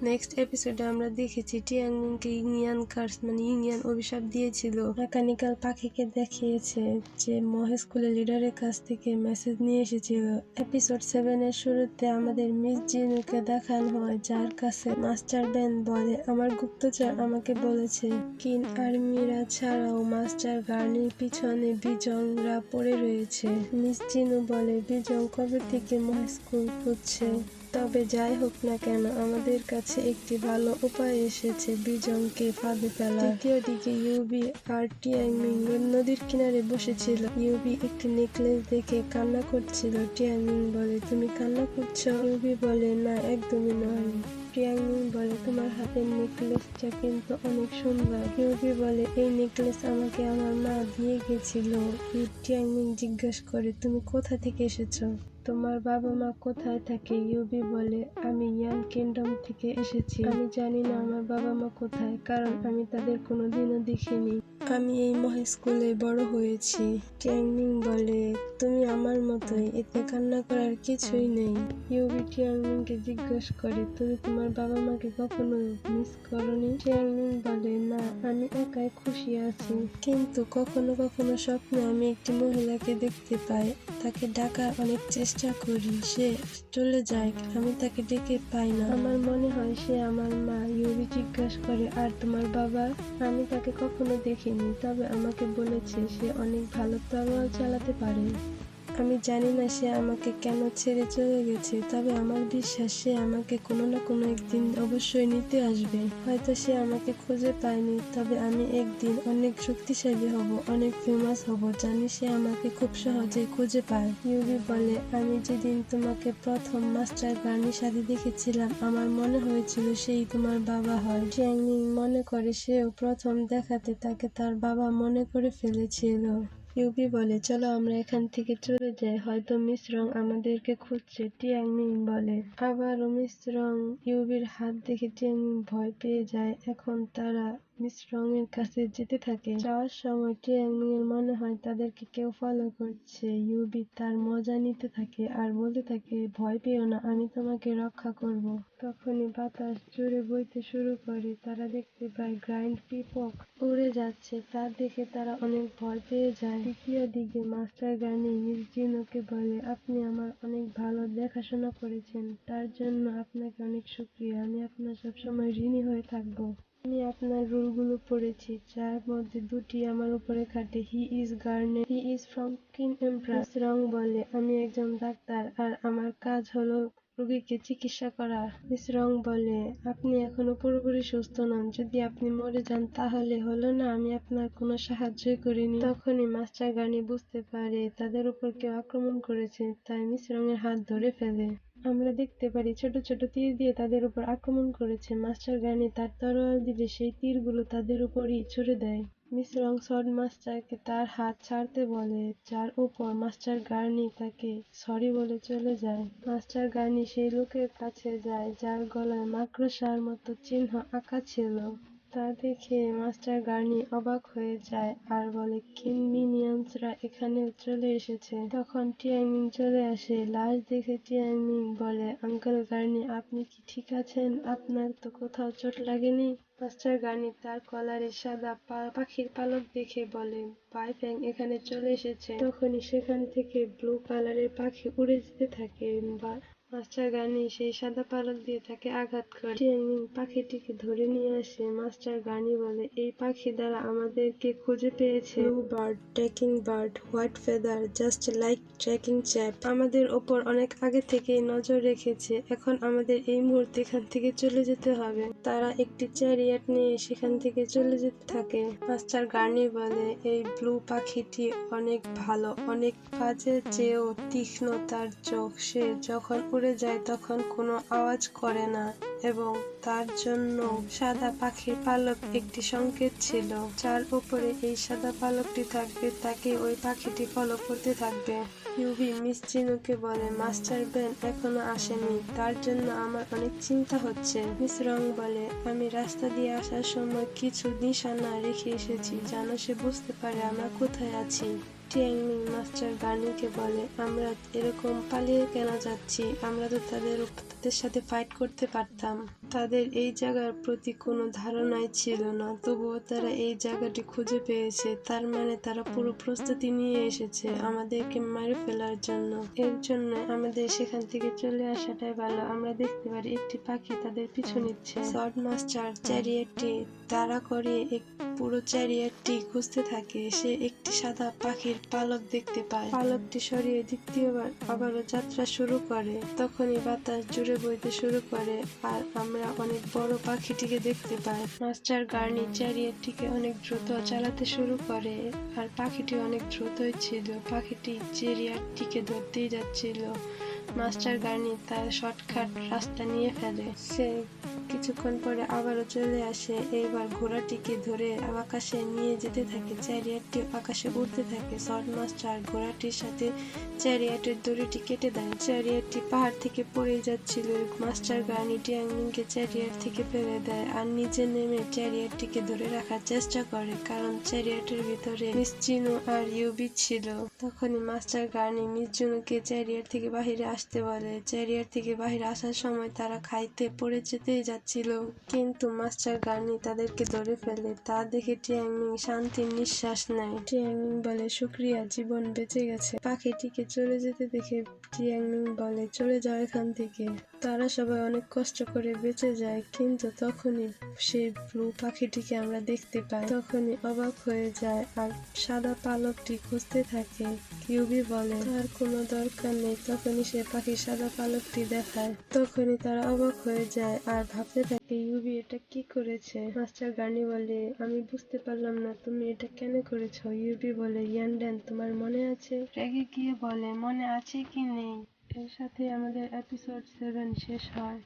Next এপিসোডে আমরা দেখেছি টিয়াংমিনকে ইংয়ান কার্স মানে ইংয়ান অভিশাপ দিয়েছিল। মেকানিক্যাল পাখিকে দেখিয়েছে যে মহেশ স্কুলের লিডারের কাছ থেকে মেসেজ নিয়ে এসেছিল। এপিসোড 7 এর শুরুতে আমাদের মিস জিনুকে দেখানো হয়, যার কাছে মাস্টার বেন বলে, আমার গুপ্তচর আমাকে বলেছে কিন আর মীরা ছাড়াও মাস্টার গার্নির পিছনে বিজংরা পড়ে রয়েছে। মিস জিনু বলে বিজং কবে থেকে মহেশ স্কুল খুঁজছে। তবে যাই হোক না কেন, আমাদের কাছে একটি ভালো উপায় এসেছে বিজংকে ফাঁদে ফেলা। দ্বিতীয় দিকে ইউবি আর টিয়াংমিন নদীর কিনারে বসেছিল। ইউবি একটি নেকলেস দেখে কান্না করছিল। টিয়াংমিন বলে, তুমি কান্না করছো? ইউবি বলে, না একদমই নয়। টিয়াংমিন বলে, তোমার হাতের নেকলেসটা কিন্তু অনেক সুন্দর। ইউবি বলে, এই নেকলেস আমাকে আমার মা দিয়ে গেছিল। টিয়াংমিন জিজ্ঞাসা করে, তুমি কোথা থেকে এসেছো? তোমার বাবা মা কোথায় থাকে? ইউবি বলে, আমি ইয়ান কিংডম থেকে এসেছি। আমি জানি না আমার বাবা মা কোথায়, কারণ আমি তাদের কোনোদিনও দেখিনি। আমি এই মহেশ স্কুলে বড় হয়েছি। টিয়াংমিন বলে, তুমি আমার মতোই, এতে কান্না করার কিছুই নেই। ইউবি টিয়াংমিনকে জিজ্ঞাসা করে, তুমি তোমার বাবা মাকে কখনো মিস করনি? টিয়াংমিন বলে, না, আমি একাই খুশি আছি, কিন্তু কখনো কখনো স্বপ্নে আমি একটি মহিলাকে দেখতে পাই। তাকে ডাকার অনেক চেষ্টা করি, সে চলে যায়, আমি তাকে ডেকে পাই না। আমার মনে হয় সে আমার মা। ইউবি জিজ্ঞাসা করে, আর তোমার বাবা? আমি তাকে কখনো দেখিনি, তবে আমাকে বলেছে সে অনেক ভালো তরোয়াল চালাতে পারে। আমি জানি না সে আমাকে কেন ছেড়ে চলে গেছে, তবে আমার বিশ্বাস সে আমাকে কোনো না কোনো একদিন অবশ্যই নিতে আসবে। হয়তো সে আমাকে খুঁজে পায়নি, তবে আমি একদিন অনেক শক্তিশালী হব, অনেক ফেমাস হব, জানি সে আমাকে খুব সহজেই খুঁজে পায়। ইউবি বলে, আমি যেদিন তোমাকে প্রথম মাস্টার গার্নির সাথে দেখেছিলাম, আমার মনে হয়েছিল সেই তোমার বাবা হয়। টিয়াংমিন মনে করে সেও প্রথম দেখাতে তাকে তার বাবা মনে করে ফেলেছিল। ইউবি বলে, চলো আমরা এখান থেকে চলে যাই, হয়তো মিস রং আমাদেরকে খুঁজছে। টিয়াংমিন বলে। আবারও মিস রং ইউবির হাত দেখে টিয়াংমিন ভয় পেয়ে যায়। এখন তারা মিস রং এর কাছে যেতে থাকে। যাওয়ার সময় টিয়াংমিন এর মনে হয় তাদেরকে কেউ ফলো করছে। ইউবি তার মজা নিতে থাকে আর বলতে থাকে, ভয় পেও না, আমি তোমাকে রক্ষা করব। তখনই বাতাস জোরে বইতে শুরু করে। তারা দেখতে পায় গ্রাইন্ড পিকক উড়ে যাচ্ছে, তা দেখে তারা অনেক ভয় পেয়ে যায়। তৃতীয় দিকে মাস্টার গার্নি মিস জিনুকে বলে, আপনি আমার অনেক ভালো দেখাশোনা করেছেন, তার জন্য আপনাকে অনেক শুকরিয়া। আমি আপনার সবসময় ঋণী হয়ে থাকবো। আমি আপনার রুলগুলো পড়েছি, যার মধ্যে দুটি আমার উপরে খাটে। He is garnet, he is from king emperor. Miss wrong বলে, আমি একজন ডাক্তার আর আমার কাজ হলো রোগীকে চিকিৎসা করা। মিস রং বলে, আপনি এখনো পুরোপুরি সুস্থ নন, যদি আপনি মরে যান তাহলে হলো না, আমি আপনার কোনো সাহায্যই করিনি। তখনই মাস্টার গার্নি বুঝতে পারে তাদের উপর কেউ আক্রমণ করেছে, তাই মিস রং এর হাত ধরে ফেলে। আমরা দেখতে পারি ছোট ছোট তীর দিয়ে তাদের উপর আক্রমণ করেছে। মাস্টার গার্নি তার তরোয়াল দিলে সেই তীরগুলো তাদের উপরই ছুড়ে দেয়। মিস রং সর্ড মাস্টারকে তার হাত ছাড়তে বলে, যার উপর মাস্টার গার্নি তাকে সরি বলে চলে যায়। মাস্টার গার্নি সেই লোকের কাছে যায় যার গলায় মাকড়সার মতো চিহ্ন আঁকা ছিল। তা দেখে মাস্টার গার্নি অবাক হয়ে যায় আর বলে, কিন মিনিয়ন্সরা এখানে চলে এসেছে। তখন টিয়াংমিন চলে আসে। লাশ দেখে টিয়াংমিন বলে, আঙ্কেল গার্নি, আপনি কি ঠিক আছেন? আপনার তো কোথাও চোট লাগেনি? মাস্টার গার্নি তার কলারে সাদা পাখির পালক দেখে বলে, বাইফ্যাং এখানে চলে এসেছে। তখনই সেখান থেকে ব্লু কালারের পাখি উড়ে যেতে থাকে। মাস্টার গার্নি সেই সাদা পালক দিয়ে তাকে আঘাত করে। টিয়াংমিন পাখিটিকে ধরে নিয়ে আসে। মাস্টার গার্নি বলে, এই পাখি দ্বারা আমাদেরকে খুঁজে পেয়েছে। Blue bird, tracking bird, white feather, just like tracking chap, আমাদের ওপর অনেক আগে থেকেই নজর রেখেছে। এখন আমাদের এই মুহূর্তে এখান থেকে চলে যেতে হবে। তারা একটি চ্যারিয়ট নিয়ে সেখান থেকে চলে যেতে থাকে। মাস্টার গার্নি বলে, এই ব্লু পাখিটি অনেক ভালো, অনেক কাজের চেয়েও তীক্ষ্ণ তার চোখ। সে যখন উড়ে যায় তখন কোনো আওয়াজ করে না, এবং তার জন্য সাদা পাখির পালক একটি সংকেত ছিল। যার উপরে এই সাদা পালকটি থাকবে তাকে ওই পাখিটি ফলো করতে থাকবে। ইউবি মিস জিনুকে বলে, মাস্টার বেন এখনো আসেনি, তার জন্য আমার অনেক চিন্তা হচ্ছে। মিস রং বলে, আমি রাস্তা দিয়ে আসার সময় কিছু নিশানা রেখে এসেছি, যেন সে বুঝতে পারে আমরা কোথায় আছি। টিয়াংমিং মাস্টার গার্নিকে বলে, আমরা এরকম পালিয়ে কেন যাচ্ছি, আমরা তো তাদের সাথে ফাইট করতে পারতাম। তাদের এই জায়গার প্রতি কোনো ধারণাই ছিল না, তবুও তারা এই জায়গাটি খুঁজে পেয়েছে, তার মানে তারা পুরো প্রস্তুতি নিয়ে এসেছে আমাদেরকে মেরে ফেলার জন্য। এর জন্য আমাদের সেখান থেকে চলে আসাটাই ভালো। আমরা দেখতে পারি একটি পাখি তাদের পিছু নিচ্ছে। সর্ট মাস্টার চ্যারিয়েটটি তাড়া করে পুরো চ্যারিয়েটটি খুঁজতে থাকে। সে একটি সাদা পাখির পালক দেখতে পায়। পালকটি সরিয়ে দ্বিতীয়বার আবারও যাত্রা শুরু করে। তখনই বাতাস জুড়ে বইতে শুরু করে আর আমরা অনেক বড় পাখিটিকে দেখতে পাই। মাস্টার গার্নি চ্যারিয়েটটিকে অনেক দ্রুত চালাতে শুরু করে আর পাখিটি অনেক দ্রুতই ছিল। পাখিটি চ্যারিয়েটটিকে ধরতেই যাচ্ছিল। মাস্টার গার্নি তার শর্টকাট রাস্তা নিয়ে ফেলে। সে কিছুক্ষণ পরে আবারও চলে আসে। এইবার ঘোড়াটিকে ধরে আকাশে নিয়ে যেতে থাকে। চ্যারিয়েটটি আকাশে উড়তে থাকে। সর্ট মাস্টার ঘোড়াটির সাথে চ্যারিয়েটের দড়িটি কেটে দেয়। চ্যারিয়েটটি পাহাড় থেকে পড়ে যাচ্ছিল। মাস্টার গার্নি টিয়াংমিংকে চ্যারিয়েট থেকে ফেলে দেয় আর নিচে নেমে চ্যারিয়েটটিকে ধরে রাখার চেষ্টা করে, কারণ চ্যারিয়েটের ভিতরে মিস চিনু আর ইউবি ছিল। তখনই মাস্টার গার্নি মিস চিনুকে চ্যারিয়েট থেকে বাহিরে আসতে বলে। চ্যারিয়েট থেকে বাহিরে আসার সময় তারা খাইতে পড়ে যেতেই যাচ্ছিল, কিন্তু মাস্টার গার্নি তাদেরকে ধরে ফেলে। তা দেখে টিয়াংমিং শান্তির নিঃশ্বাস নেয়। টিয়াংমিং বলে, শুক্রিয়া, জীবন বেঁচে গেছে। পাখিটিকে চলে যেতে দেখে টিয়াংমিং বলে, চলে যাও এখান থেকে। তারা সবাই অনেক কষ্ট করে বেঁচে যায়, কিন্তু তখনই সেই ব্লু পাখিটিকে আমরা দেখতে পাই। তখনই অবাক হয়ে যায় আর সাদা পালকটি খুঁজতে থাকে। ইউবি বলে, তার কোনো দরকার নেই। তখনই সে পাখির সাদা পালকটি দেখায়। তখনই তারা অবাক হয়ে যায় আর ভাবতে থাকে, ইউবি এটা কি করেছে। মাস্টার গার্নি বলে, আমি বুঝতে পারলাম না তুমি এটা কেন করেছো। ইউবি বলে, ইয়ানড্যান, তোমার মনে আছে? রেগে গিয়ে বলে, মনে আছে কি নেই। এর সাথে আমাদের এপিসোড 7 শেষ হয়।